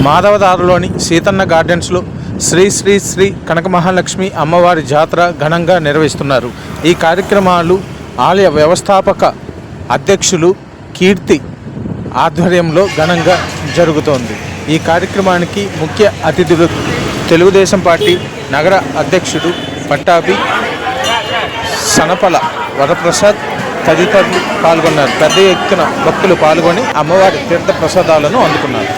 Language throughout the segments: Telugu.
మాధవదారులోని సీతన్న గార్డెన్స్లో శ్రీ శ్రీ శ్రీ కనక మహాలక్ష్మి అమ్మవారి జాతర ఘనంగా నిర్వహిస్తున్నారు. ఈ కార్యక్రమాలు ఆలయ వ్యవస్థాపక అధ్యక్షులు కీర్తి ఆధ్వర్యంలో ఘనంగా జరుగుతోంది. ఈ కార్యక్రమానికి ముఖ్య అతిథులు తెలుగుదేశం పార్టీ నగర అధ్యక్షుడు పట్టాభి సనపల వరప్రసాద్ తదితరులు పాల్గొన్నారు. పెద్ద ఎత్తున భక్తులు పాల్గొని అమ్మవారి తీర్థ ప్రసాదాలను అందుకున్నారు.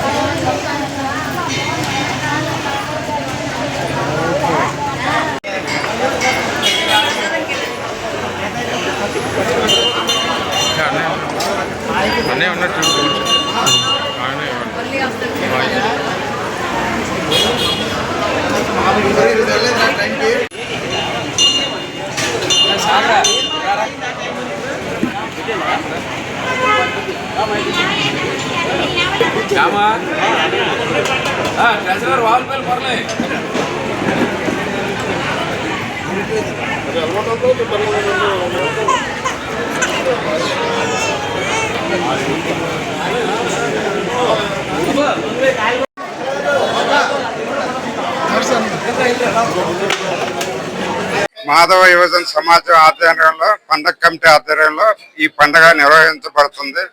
మాధవ యువజన సమాజం ఆధ్వర్యంలో పండగ కమిటీ ఆధ్వర్యంలో ఈ పండుగ నిర్వహించబడుతుంది.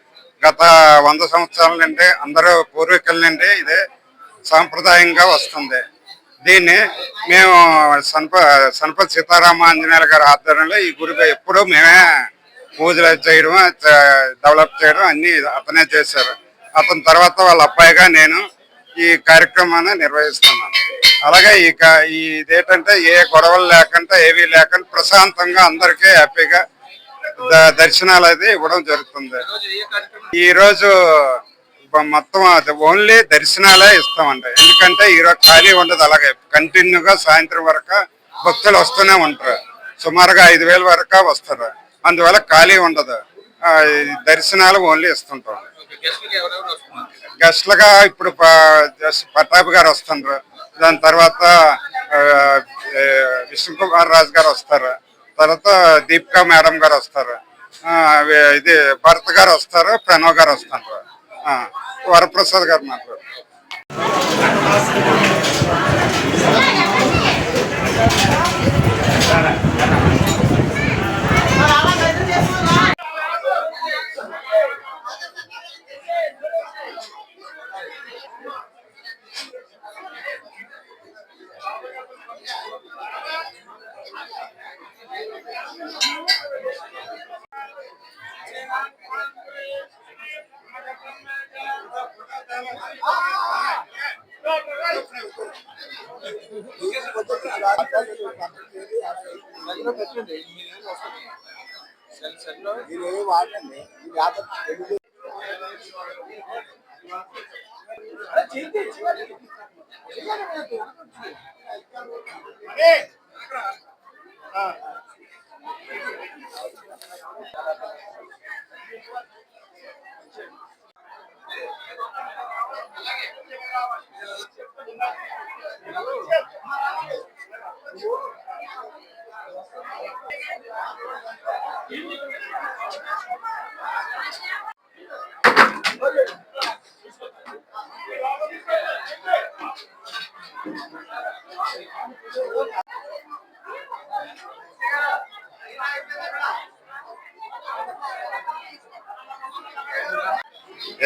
గత 100 సంవత్సరాల నుండి అందరూ పూర్వీకుల నుండి ఇదే సాంప్రదాయంగా వస్తుంది. దీన్ని మేము సనపతి సీతారామ ఆంజనేయుల గారి ఆధ్వర్యంలో ఈ గుడిగా ఎప్పుడూ మేమే పూజలు చేయడం డెవలప్ చేయడం అన్ని అతనే చేశారు. అతని తర్వాత వాళ్ళ అబ్బాయిగా నేను ఈ కార్యక్రమాన్ని నిర్వహిస్తున్నాను. అలాగే ఇదేంటంటే ఏ గొడవలు లేకుండా ఏవీ లేకుండా ప్రశాంతంగా అందరికీ హ్యాపీగా దర్శనాలు అయితే ఇవ్వడం జరుగుతుంది. ఈరోజు మొత్తం ఓన్లీ దర్శనాలే ఇస్తామండి. ఎందుకంటే ఈరోజు ఖాళీ ఉండదు. అలాగే కంటిన్యూగా సాయంత్రం వరకు భక్తులు వస్తూనే ఉంటారు. సుమారుగా 5,000 వరకు వస్తారు. అందువల్ల ఖాళీ ఉండదు. దర్శనాలు ఓన్లీ ఇస్తుంటాం. గెస్ట్లుగా ఇప్పుడు పట్టాభి గారు వస్తున్నారు. దాని తర్వాత విష్ణుకుమార్ రాజు గారు వస్తారు. తర్వాత దీపికా మేడం గారు వస్తారు. ఇది భరత్ గారు వస్తారు. ప్రణవ్ గారు వస్తారు. వరప్రసాద్ గారు మాట్లాడు.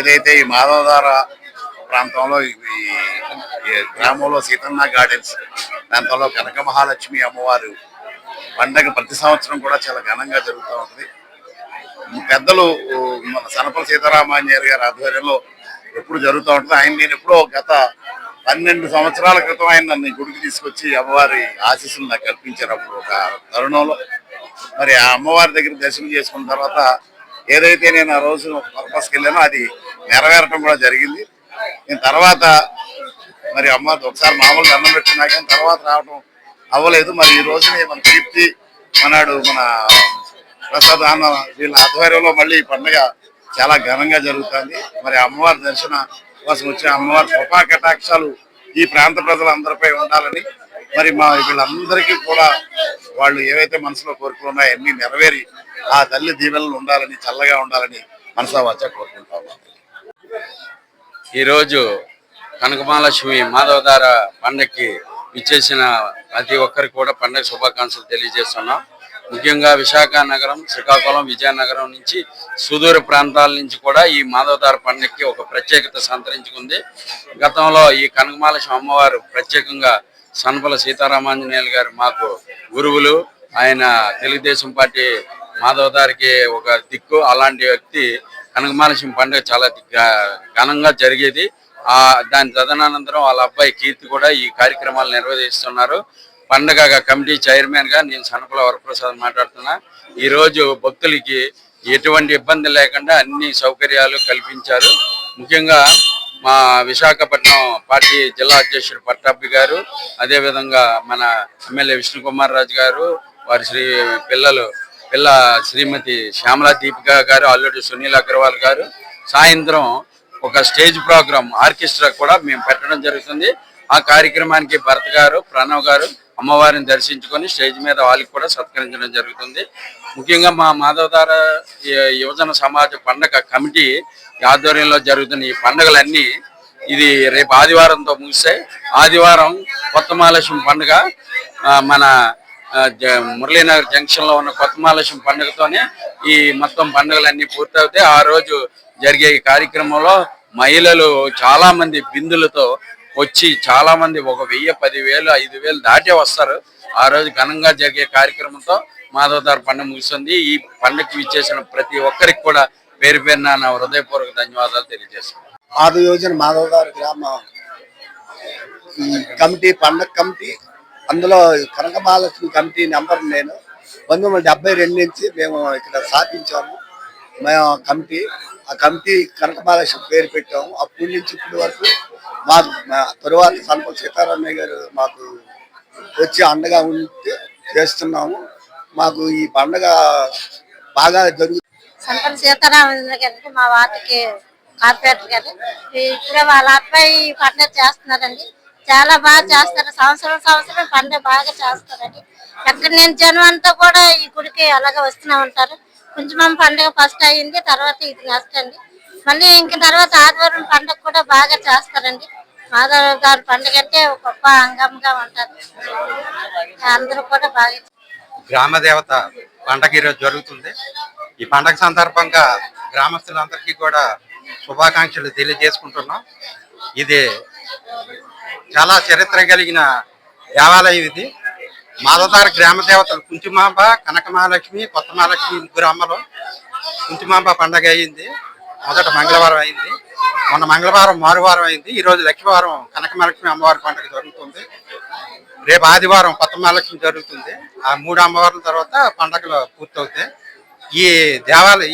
ఏదైతే ఈ మాధవధార ప్రాంతంలో ఈ గ్రామంలో సీతన్న గార్డెన్స్ ప్రాంతంలో కనక మహాలక్ష్మి అమ్మవారు పండగ ప్రతి సంవత్సరం కూడా చాలా ఘనంగా జరుగుతూ ఉంటుంది. పెద్దలు మన సనపల సీతారామాంజనేయులు గారి ఆధ్వర్యంలో ఎప్పుడు జరుగుతూ ఉంటుంది. నేను ఎప్పుడో గత 12 సంవత్సరాల క్రితం ఆయన నన్ను గుడికి తీసుకొచ్చి అమ్మవారి ఆశీస్సులు నాకు కల్పించారు. అప్పుడు ఒక తరుణంలో మరి ఆ అమ్మవారి దగ్గర దర్శనం చేసుకున్న తర్వాత ఏదైతే నేను ఆ రోజు పర్పస్కి వెళ్ళానో అది నెరవేరటం కూడా జరిగింది. నేను తర్వాత మరి అమ్మవారి ఒకసారి మామూలు దండం పెట్టినా కానీ తర్వాత రావడం అవ్వలేదు. మరి ఈ రోజుని మన కీర్తి మన ప్రసాద్ అన్న వీళ్ళ ఆధ్వర్యంలో మళ్ళీ ఈ పండుగ చాలా ఘనంగా జరుగుతుంది. మరి అమ్మవారి దర్శన కోసం వచ్చిన అమ్మవారి కృపా కటాక్షాలు ఈ ప్రాంత ప్రజలందరిపై ఉండాలని మరి మా వీళ్ళందరికీ కూడా వాళ్ళు ఏవైతే మనసులో కోరికలు ఉన్నాయో అన్ని నెరవేరి ఆ తల్లి దీవెనలు ఉండాలని చల్లగా ఉండాలని మనసా వచ్చా కోరుకుంటాము. ఈరోజు కనకమహాలక్ష్మి మాధవధార పండగకి ఇచ్చేసిన ప్రతి ఒక్కరికి కూడా పండగ శుభాకాంక్షలు తెలియజేస్తున్నాం. ముఖ్యంగా విశాఖ నగరం, శ్రీకాకుళం, విజయనగరం నుంచి సుదూర ప్రాంతాల నుంచి కూడా ఈ మాధవధార పండగకి ఒక ప్రత్యేకత సంతరించుకుంది. గతంలో ఈ కనకమహాలక్ష్మి అమ్మవారు ప్రత్యేకంగా సనపల సీతారామాంజనేయులు గారు మాకు గురువులు. ఆయన తెలుగుదేశం పార్టీ మాధవధారికి ఒక దిక్కు. అలాంటి వ్యక్తి కనకమహాలక్ష్మి పండుగ చాలా ఘనంగా జరిగేది. దాని తదనంతరం వాళ్ళ అబ్బాయి కీర్తి కూడా ఈ కార్యక్రమాలు నిర్వహిస్తున్నారు. పండగ కమిటీ చైర్మన్ గా నేను సనపల వరప్రసాద్ మాట్లాడుతున్నా. ఈ రోజు భక్తులకి ఎటువంటి ఇబ్బంది లేకుండా అన్ని సౌకర్యాలు కల్పించారు. ముఖ్యంగా మా విశాఖపట్నం పార్టీ జిల్లా అధ్యక్షుడు పట్టాభి గారు, అదేవిధంగా మన ఎమ్మెల్యే విష్ణుకుమార్ రాజు గారు, వారి పిల్ల శ్రీమతి శ్యామలా దీపిక గారు, అల్లుడు సునీల్ అగర్వాల్ గారు, సాయంత్రం ఒక స్టేజ్ ప్రోగ్రామ్ ఆర్కెస్ట్రా కూడా మేము పెట్టడం జరుగుతుంది. ఆ కార్యక్రమానికి భరత్ గారు, ప్రణవ్ గారు అమ్మవారిని దర్శించుకొని స్టేజ్ మీద వాళ్ళకి కూడా సత్కరించడం జరుగుతుంది. ముఖ్యంగా మా మాధవధార యువజన సమాజ పండగ కమిటీ ఆధ్వర్యంలో జరుగుతున్న ఈ పండుగలన్నీ ఇది రేపు ఆదివారంతో ముగిస్తాయి. ఆదివారం కొత్త మహాలక్ష్మి పండుగ మన మురళీనగర్ జంక్షన్ లో ఉన్న కొత్త మహాలక్ష్మి పండుగతోనే ఈ మొత్తం పండుగలన్నీ పూర్తవుతాయి. ఆ రోజు జరిగే ఈ కార్యక్రమంలో మహిళలు చాలా మంది బిందులతో వచ్చి చాలా మంది 1000, 10,000, 5,000 దాటే వస్తారు. ఆ రోజు ఘనంగా జరిగే కార్యక్రమంతో మాధవధార పండుగ ముగిస్తుంది. ఈ పండుగకి ఇచ్చేసిన ప్రతి ఒక్కరికి కూడా పేరు పేరున నా హృదయపూర్వక ధన్యవాదాలు తెలియజేస్తున్నాను. ఆది యోజన మాధవధార గ్రామ కమిటీ పండగ కమిటీ, అందులో కనకమహాలక్ష్మి కమిటీ నెంబర్ నేను 1972 నుంచి మేము ఇక్కడ స్థాపించాము. మేము ఆ కమిటీ కనకమహాలక్ష్మి పేరు పెట్టాము. అప్పటి నుంచి ఇప్పటి వరకు మాకు తరువాత సనపల సీతారామయ్య గారు మాకు వచ్చి అండగా ఉంటే చేస్తున్నాము. మాకు ఈ పండగ బాగా జరుగుతుంది. సనపల సీతారామయ్య గారికి మా వార్డుకి కార్పొరేటర్ గారు ఇప్పుడే వాళ్ళ అబ్బాయి పండుగ చేస్తున్నారండి. చాలా బాగా చేస్తారు. సంవత్సరం పండుగ బాగా చేస్తారండి. ఎక్కడి నుంచి జనం అంతా కూడా ఈ గుడికి అలాగే వస్తూనే ఉంటారు. కొంచెం పండుగ ఫస్ట్ అయ్యింది, తర్వాత ఇది నెక్స్ట్ అండి. మళ్ళీ ఇంక తర్వాత ఆదివారం పండుగ కూడా బాగా చేస్తారండి. మాధవ గారి పండుగ అంటే గొప్ప అంగంగా ఉంటారు. అందరూ కూడా బాగా గ్రామ దేవత పండగ ఈరోజు జరుగుతుంది. ఈ పండగ సందర్భంగా గ్రామస్తులందరికీ కూడా శుభాకాంక్షలు తెలియజేసుకుంటున్నాం. ఇది చాలా చరిత్ర కలిగిన దేవాలయం. ఇది మాధవధార గ్రామ దేవతలు కుంచుమాంబ, కనకమహాలక్ష్మి, కొత్త మహాలక్ష్మి ముగ్గురు అమ్మలు. కుంచుమాంబ పండగ అయింది, మొదట మంగళవారం అయింది, మొన్న మంగళవారం మారువారం అయింది. ఈరోజు లక్ష్మీవారం కనకమహాలక్ష్మి అమ్మవారి పండుగ జరుగుతుంది. రేపు ఆదివారం కొత్త మహాలక్ష్మి జరుగుతుంది. ఆ 3 అమ్మవార్ల తర్వాత పండగలు పూర్తవుతాయి.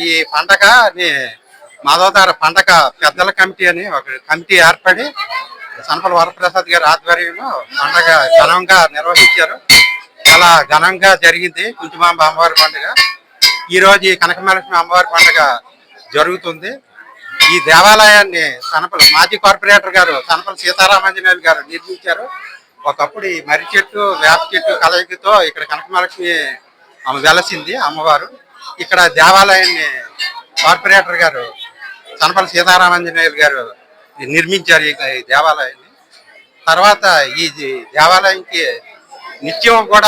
ఈ పండగని మాధవధార పండగ పెద్దల కమిటీ అని ఒక కమిటీ ఏర్పడి సనపల వరప్రసాద్ గారి ఆధ్వర్యంలో పండగ ఘనంగా నిర్వహించారు. చాలా ఘనంగా జరిగింది కుంచుమాంబ అమ్మవారి పండుగ. ఈ రోజు ఈ కనకమహాలక్ష్మి అమ్మవారి పండుగ జరుగుతుంది. ఈ దేవాలయాన్ని సనపల మాజీ కార్పొరేటర్ గారు సనపల సీతారామాంజనేయులు గారు నిర్మించారు. ఒకప్పుడు ఈ మర్రి చెట్టు, వేప చెట్టు కలయికతో ఇక్కడ కనకమహాలక్ష్మి వెలసింది అమ్మవారు. ఇక్కడ దేవాలయాన్ని కార్పొరేటర్ గారు సనపల సీతారామాంజనేయులు గారు నిర్మించారు ఈ దేవాలయాన్ని. తర్వాత ఈ దేవాలయానికి నిత్యం కూడా